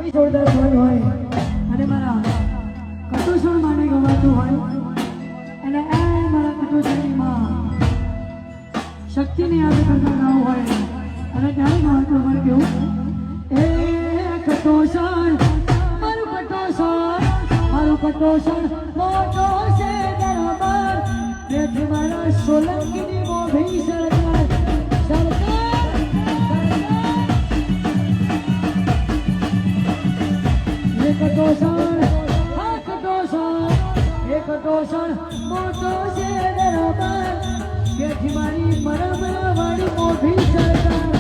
જોરદાર હોય અને મારા કટોસણ માને ગવાતું હોય અને એ મારા કટોસણની માં શક્તિને યાદ કરતા ગાવું હોય અને ત્યારે ગાવાનું મને કેવું એ કટોસણ મારું કટોસણ મોટો છે દરબાર તેથી મારા સોલંકીની મોભી સરકાર કટોસણ મોટો છે દરબાર તેથી મારી મરમ વાળી મોભી સરકાર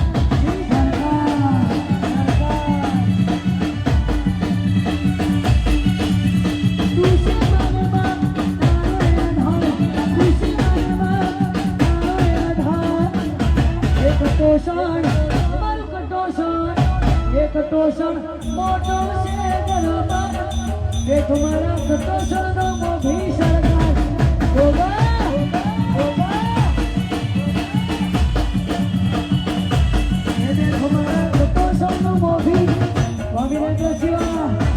કટોસણ મોટો છે દરબાર એ તમારા કટોસણનો મોભી સરકાર એ દેખો મારા કટોસણનો મોભી સ્વામિનારાયણ શિવા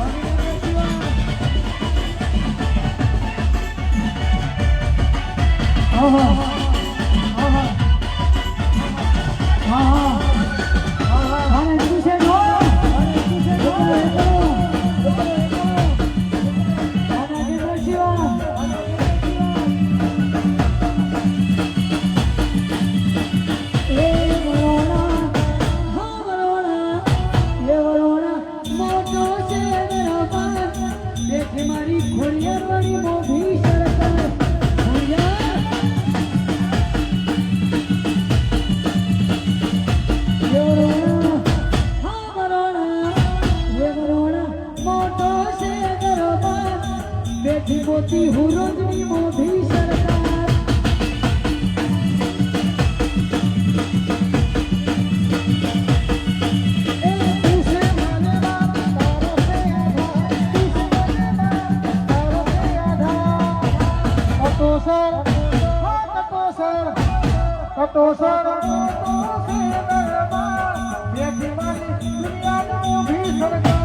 મોતી હુરોજની મોભી સરકાર એ તુસે માને બાપ તારો સે આધા કટોસર બેઠી મારી દુનિયાની મોભી સરકાર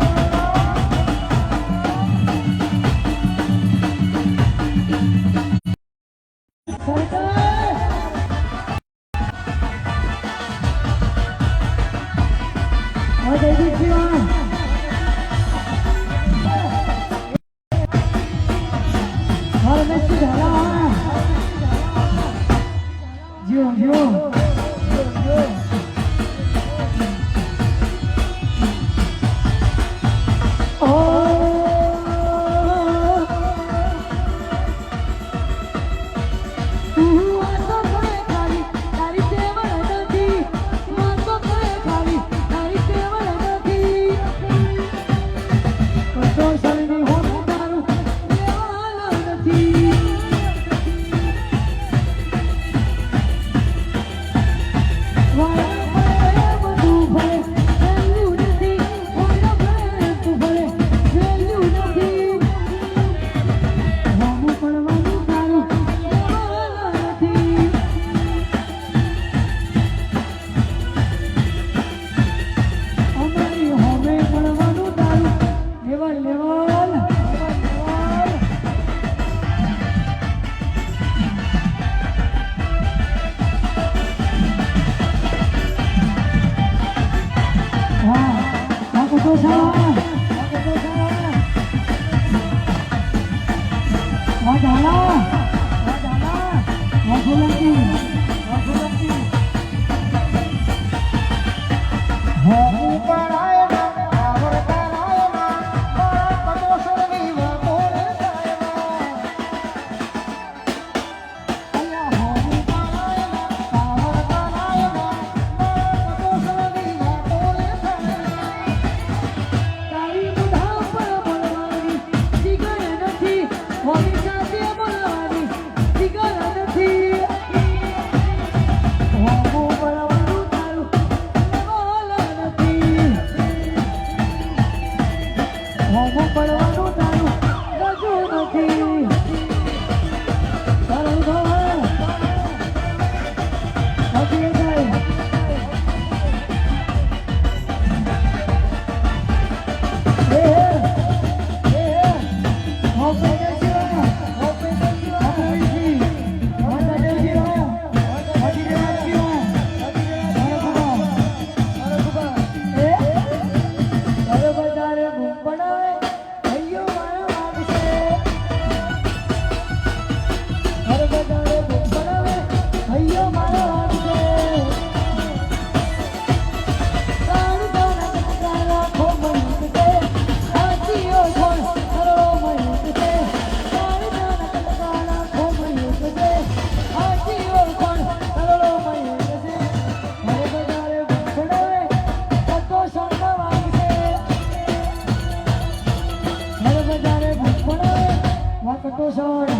કટોસણ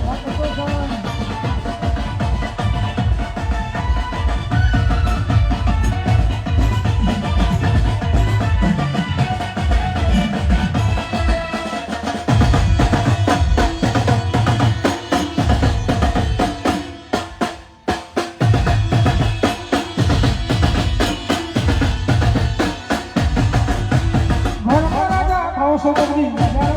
આ કટોસણ રાજા ખાઓ છો બધી